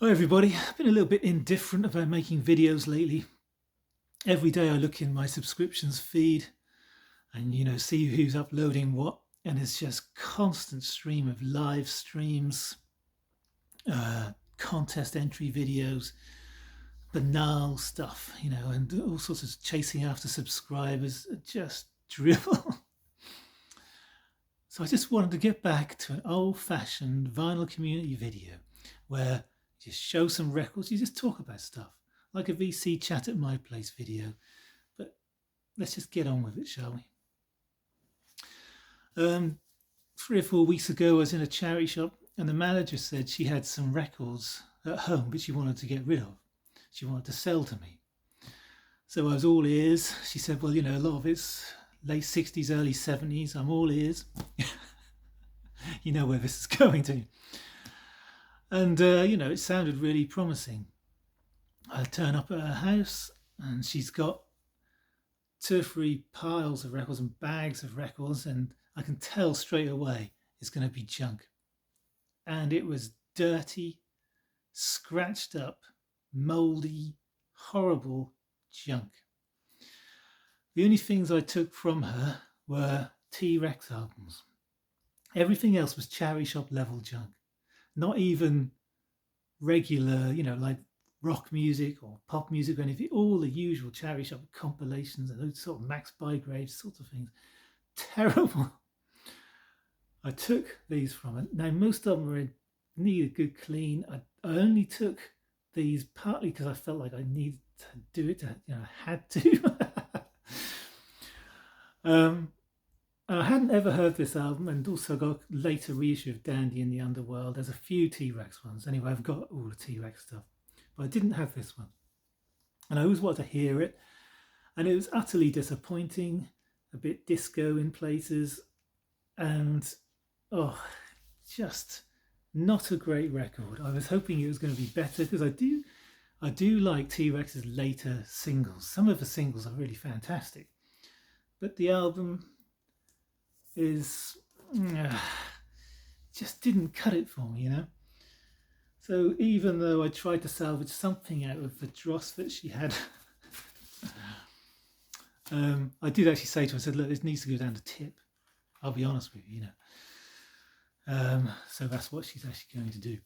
Hi everybody, I've been a little bit indifferent about making videos lately. Every day I look in my subscriptions feed and see who's uploading what, and it's just constant stream of live streams, contest entry videos, banal stuff, and all sorts of chasing after subscribers, just drivel. So I just wanted to get back to an old-fashioned vinyl community video where you just show some records, you just talk about stuff, like a VC chat at my place video. But let's just get on with it, shall we? 3 or 4 weeks ago I was in a charity shop and the manager said she had some records at home but she wanted to get rid of. She wanted to sell to me. So I was all ears. She said, well, a lot of it's late 60s, early 70s. I'm all ears. You know where this is going to. And, it sounded really promising. I turn up at her house and she's got 2 or 3 piles of records and bags of records, and I can tell straight away it's going to be junk. And it was dirty, scratched up, mouldy, horrible junk. The only things I took from her were TRex albums. Everything else was charity shop level junk. Not even regular, like rock music or pop music or anything. All the usual charity shop compilations and those sort of Max Bygrave sorts of things. Terrible. I took these from it. Now, most of them need a good clean. I only took these partly because I felt like I needed to do it. I had to. I hadn't ever heard this album, and also got a later reissue of Dandy in the Underworld. There's a few T-Rex ones. Anyway, I've got all the T-Rex stuff, but I didn't have this one. And I always wanted to hear it, and it was utterly disappointing, a bit disco in places, and just not a great record. I was hoping it was going to be better because I do like T-Rex's later singles. Some of the singles are really fantastic, but the album is just didn't cut it for me, So even though I tried to salvage something out of the dross that she had, I did actually say to her, I said, look, this needs to go down to tip. I'll be honest with you, So that's what she's actually going to do.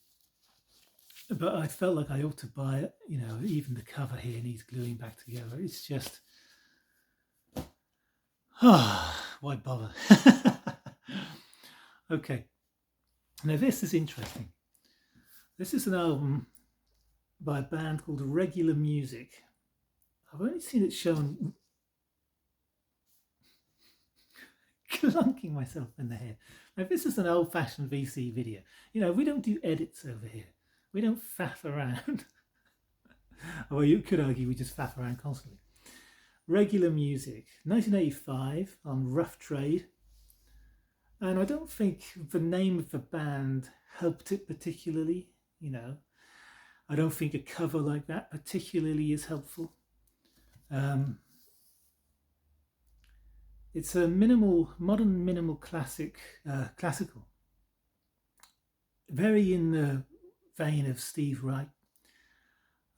But I felt like I ought to buy it, even the cover here needs gluing back together. It's just, why bother? Okay, now this is interesting. This is an album by a band called Regular Music. I've only seen it shown, clunking myself in the head. Now this is an old-fashioned VC video. We don't do edits over here. We don't faff around. Well, you could argue we just faff around constantly. Regular Music, 1985 on Rough Trade. And I don't think the name of the band helped it particularly, I don't think a cover like that particularly is helpful. It's a modern minimal classical. Very in the vein of Steve Reich.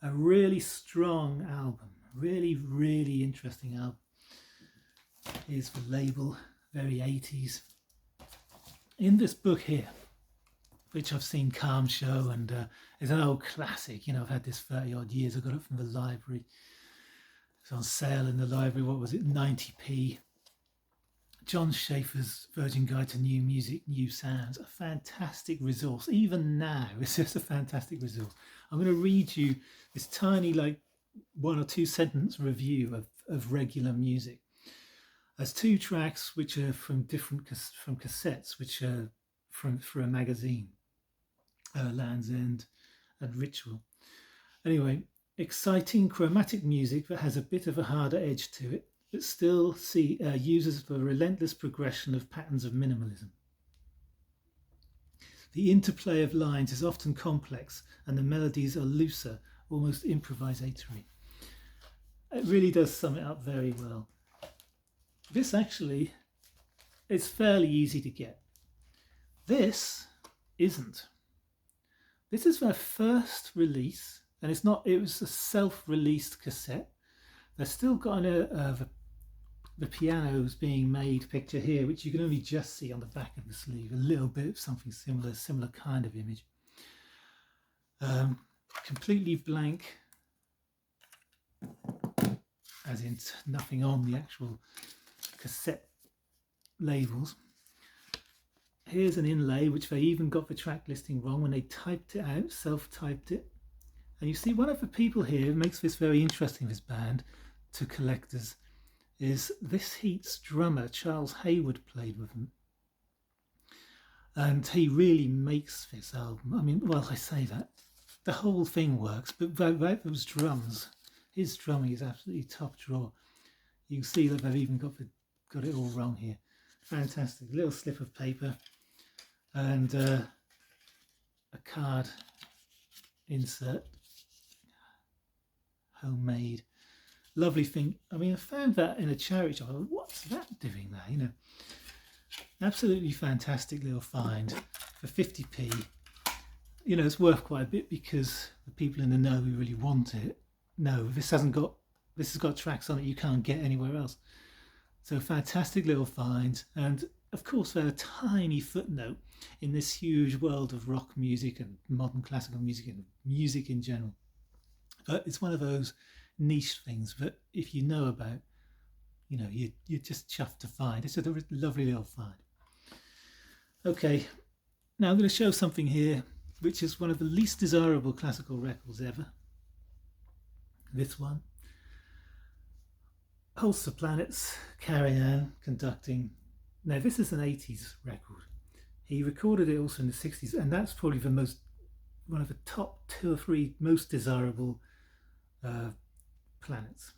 A really strong album. Really, really interesting album. Here's the label, very 80s. In this book here, which I've seen Calm show, and it's an old classic, I've had this 30 odd years. I got it from the library. It's on sale in the library. What was it, 90p? John Schaefer's Virgin Guide to New Music, New Sounds. A fantastic resource. Even now, it's just a fantastic resource. I'm going to read you this tiny, 1 or 2 sentence review of Regular Music. There's 2 tracks which are from cassettes, which are for a magazine, Land's End and Ritual. Anyway, exciting chromatic music that has a bit of a harder edge to it, but still uses the relentless progression of patterns of minimalism. The interplay of lines is often complex, and the melodies are looser, almost improvisatory. It really does sum it up very well. This actually is fairly easy to get. This isn't. This is their first release, and it was a self-released cassette. They've still got the pianos being made picture here, which you can only just see on the back of the sleeve, a little bit of something similar kind of image. Completely blank, as in nothing on the actual cassette labels. Here's an inlay, which they even got the track listing wrong when they typed it out, self-typed it. And you see one of the people here makes this very interesting, this band, to collectors, is this Heat's drummer, Charles Hayward, played with them. And he really makes this album. I mean, well, I say that. The whole thing works, but without those drums, his drumming is absolutely top drawer. You can see that they've even got it all wrong here. Fantastic. Little slip of paper and a card insert. Homemade. Lovely thing. I mean, I found that in a charity shop. What's that doing there? You know, absolutely fantastic little find for 50p. You know, it's worth quite a bit because the people in the know who really want it know this has got tracks on it you can't get anywhere else. So fantastic little find, and of course they're a tiny footnote in this huge world of rock music and modern classical music and music in general. But it's one of those niche things that if you know about, you know, you're just chuffed to find. It's a lovely little find. Okay, now I'm going to show something here which is one of the least desirable classical records ever. This one. Pulse the Planets, Carrie Ann conducting. Now this is an 80s record. He recorded it also in the 60s, and that's probably one of the top 2 or 3 most desirable planets,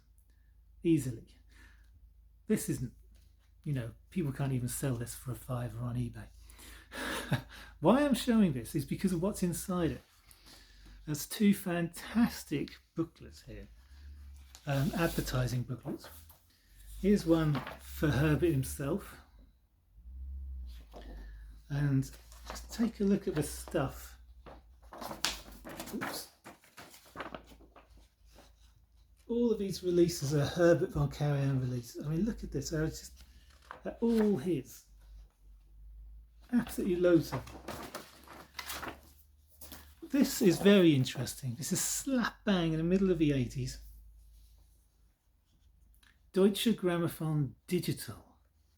easily. This isn't, you know, people can't even sell this for a $5 on eBay. Why I'm showing this is because of what's inside it. There's 2 fantastic booklets here, advertising booklets. Here's one for Herbert himself, and just take a look at the stuff. Oops. All of these releases are Herbert von Karajan releases. I mean, look at this. They're all his. Absolutely loads of them. This is very interesting. This is slap bang in the middle of the 80s. Deutsche Grammophon Digital.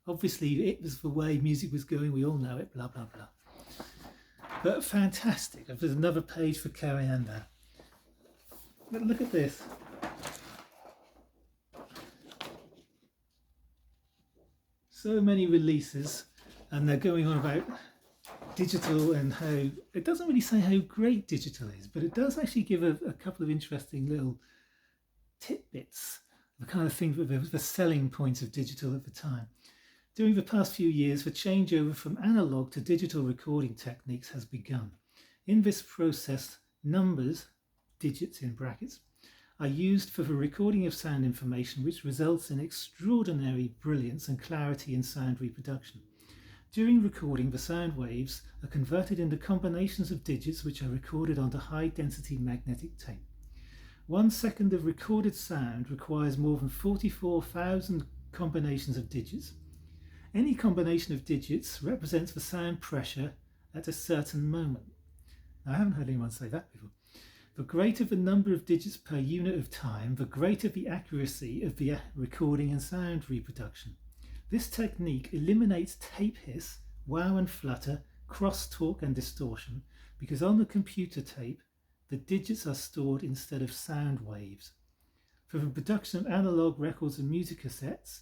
Obviously, it was the way music was going. We all know it, blah, blah, blah. But fantastic. There's another page for Karajan there. But look at this. So many releases, and they're going on about digital and how it doesn't really say how great digital is, but it does actually give a couple of interesting little tidbits, the kind of thing that the selling points of digital at the time. During the past few years, the changeover from analog to digital recording techniques has begun. In this process, numbers, digits in brackets, are used for the recording of sound information, which results in extraordinary brilliance and clarity in sound reproduction. During recording, the sound waves are converted into combinations of digits which are recorded onto high-density magnetic tape. 1 second of recorded sound requires more than 44,000 combinations of digits. Any combination of digits represents the sound pressure at a certain moment. Now, I haven't heard anyone say that before. The greater the number of digits per unit of time, the greater the accuracy of the recording and sound reproduction. This technique eliminates tape hiss, wow and flutter, crosstalk and distortion, because on the computer tape, the digits are stored instead of sound waves. For the production of analog records and music cassettes,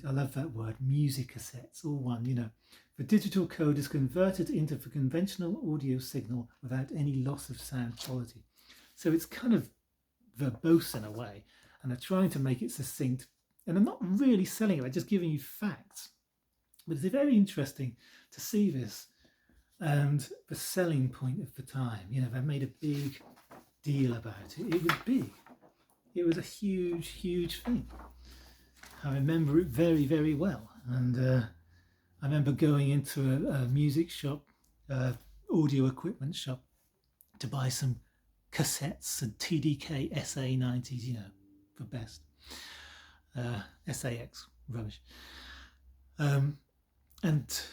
I love that word, music cassettes, all one, you know, the digital code is converted into the conventional audio signal without any loss of sound quality. So it's kind of verbose in a way, and they're trying to make it succinct, and they're not really selling it, they're just giving you facts. But it's very interesting to see this and the selling point of the time. You know, they made a big deal about it. It was big. It was a huge, huge thing. I remember it very, very well. And I remember going into a music shop, audio equipment shop, to buy some cassettes and TDK SA90s, you know, for best. SAX, rubbish. And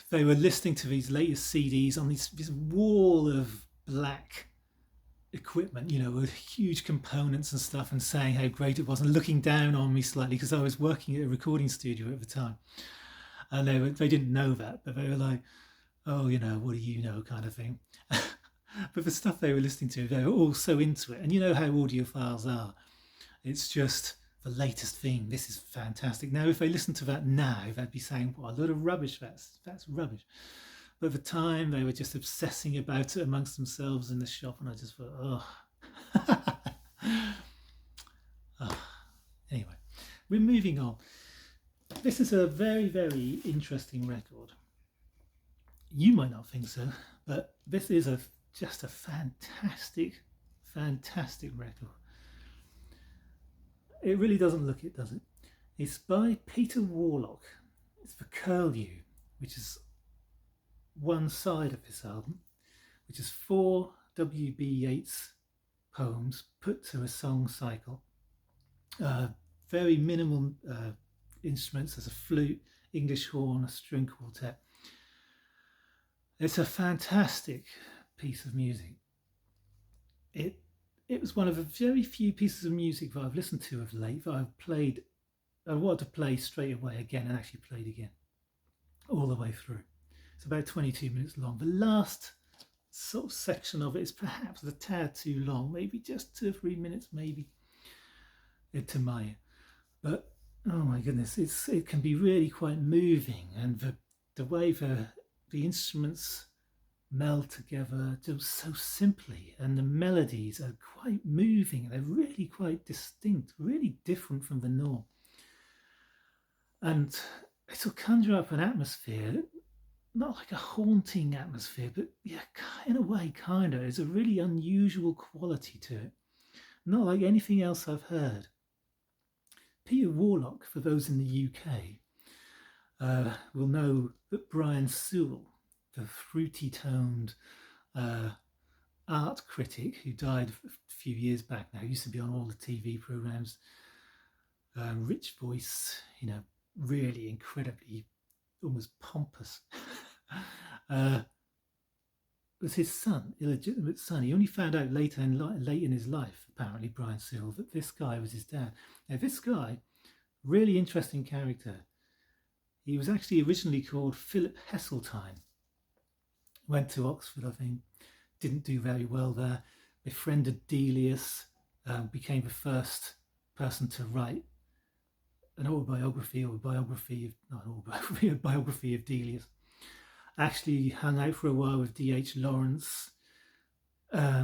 they were listening to these latest CDs on this wall of black equipment, you know, with huge components and stuff, and saying how great it was, and looking down on me slightly because I was working at a recording studio at the time. And they didn't know that, but they were like, oh, you know, what do you know, kind of thing. But the stuff they were listening to, they were all so into it. And you know how audiophiles are. It's just the latest thing. This is fantastic. Now, if they listened to that now, they'd be saying, what a load of rubbish, that's rubbish. But at the time, they were just obsessing about it amongst themselves in the shop, and I just thought, oh. Anyway, we're moving on. This is a very, very interesting record. You might not think so, but this is just a fantastic, fantastic record. It really doesn't look it, does it? It's by Peter Warlock. It's the Curlew, which is one side of this album, which is 4 W.B. Yeats poems put to a song cycle. Very minimal instruments. There's a flute, English horn, a string quartet. It's a fantastic piece of music. It was one of the very few pieces of music that I've listened to of late that I wanted to play straight away again and actually played again all the way through. It's about 22 minutes long. The last sort of section of it is perhaps a tad too long, maybe just 2 or 3 minutes, maybe, to my ear. But oh my goodness, it can be really quite moving, and the way the instruments meld together just so simply, and the melodies are quite moving. They're really quite distinct, really different from the norm, and it'll conjure up an atmosphere, not like a haunting atmosphere, but yeah, in a way, kind of. It's a really unusual quality to it, not like anything else I've heard. Peter Warlock, for those in the UK, will know that Brian Sewell, the fruity-toned art critic who died a few years back now, used to be on all the TV programs, rich voice, you know, really incredibly, almost pompous, was his son, illegitimate son. He only found out late in his life, apparently, Brian Sewell, that this guy was his dad. Now, this guy, really interesting character. He was actually originally called Philip Heseltine. Went to Oxford, I think. Didn't do very well there. Befriended Delius. Became the first person to write an autobiography of Delius. Actually hung out for a while with D.H. Lawrence.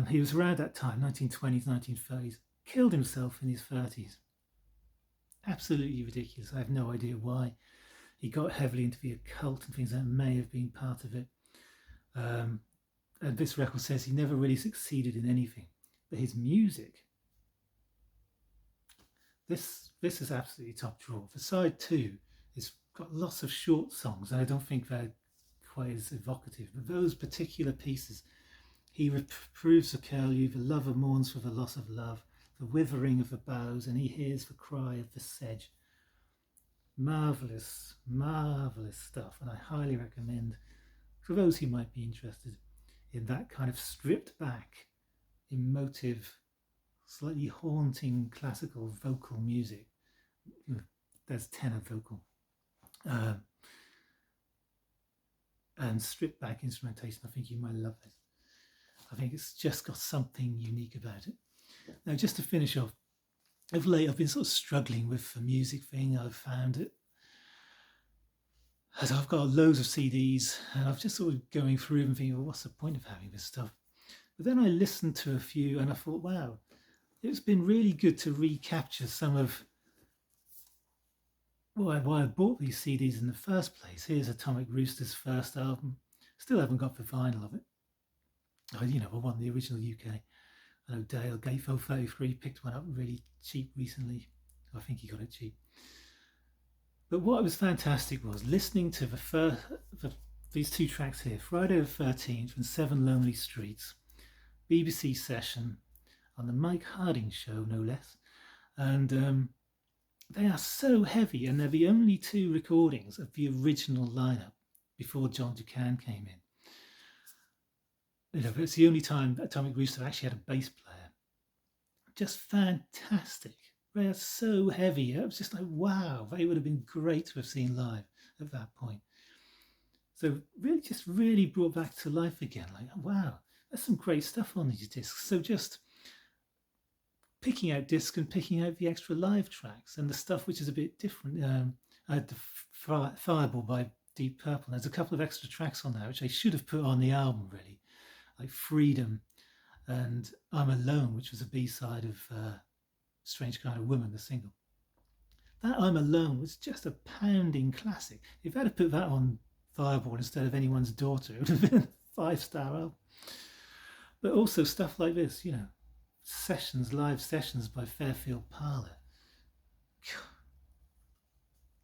He was around that time, 1920s, 1930s. Killed himself in his 30s. Absolutely ridiculous. I have no idea why. He got heavily into the occult and things that may have been part of it. And this record says he never really succeeded in anything. But his music, this is absolutely top drawer. The side 2 has got lots of short songs, and I don't think they're quite as evocative. But those particular pieces, he reproves the curlew, the lover mourns for the loss of love, the withering of the boughs, and he hears the cry of the sedge. Marvellous, marvellous stuff, and I highly recommend, for those who might be interested in that kind of stripped back, emotive, slightly haunting classical vocal music. There's tenor vocal. And stripped back instrumentation. I think you might love this. I think it's just got something unique about it. Now, just to finish off, of late I've been sort of struggling with the music thing. I've found it, as I've got loads of CDs, and I've just sort of going through them thinking, well, what's the point of having this stuff? But then I listened to a few and I thought, wow, it's been really good to recapture some of why I bought these CDs in the first place. Here's Atomic Rooster's first album. Still haven't got the vinyl of it. You know, I won the original UK. I know Dale, Gateful 33, picked one up really cheap recently. I think he got it cheap. But what was fantastic was listening to these 2 tracks here, Friday the 13th and 7 Lonely Streets. BBC session on the Mike Harding show, no less. And they are so heavy, and they're the only two recordings of the original lineup before John Ducan came in. It's the only time Atomic Rooster actually had a bass player. Just fantastic. They are so heavy. It was just like, wow, they would have been great to have seen live at that point. So really brought back to life again. Like, wow, there's some great stuff on these discs. So just picking out discs and picking out the extra live tracks and the stuff which is a bit different. I had the Fireball by Deep Purple. There's a couple of extra tracks on there which I should have put on the album, really, like Freedom and I'm Alone, which was a B-side of Strange Kind of Woman, the single. That I'm Alone was just a pounding classic. If I'd have put that on Fireball instead of Anyone's Daughter, it would have been a 5-star album. But also stuff like this, you know, live sessions by Fairfield Parlor.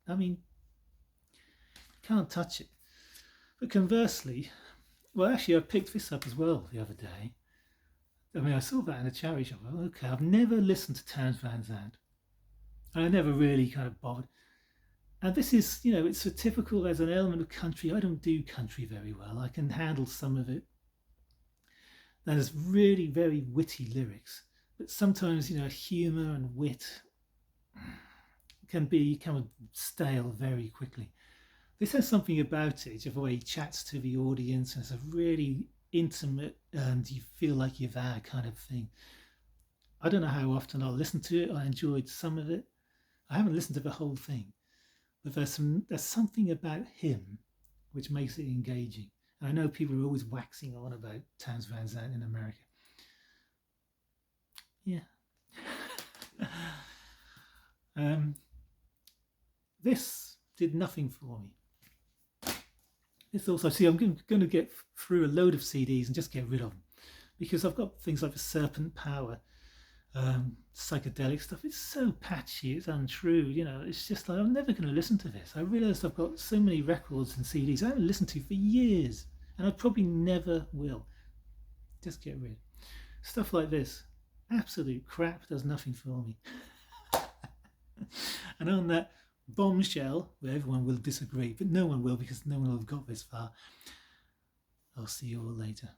I mean, can't touch it. But conversely, well, actually, I picked this up as well the other day. I mean, I saw that in a charity shop. Okay, I've never listened to Townes Van Zandt. I never really kind of bothered. And this is, you know, it's a typical, there's an element of country. I don't do country very well. I can handle some of it. There's really very witty lyrics. But sometimes, you know, humour and wit can become stale very quickly. This has something about it, of the way he chats to the audience, and it's a really intimate and you feel like you're there kind of thing. I don't know how often I'll listen to it. I enjoyed some of it. I haven't listened to the whole thing, but there's something about him which makes it engaging. And I know people are always waxing on about Townes Van Zandt in America. Yeah. This did nothing for me. This also, see, I'm going to get through a load of CDs and just get rid of them, because I've got things like the Serpent Power, psychedelic stuff. It's so patchy, it's untrue, you know. It's just like, I'm never going to listen to this. I realised I've got so many records and CDs I haven't listened to for years, and I probably never will. Just get rid. Stuff like this, absolute crap, does nothing for me. And on that bombshell, where everyone will disagree, but no one will, because no one will have got this far, I'll see you all later.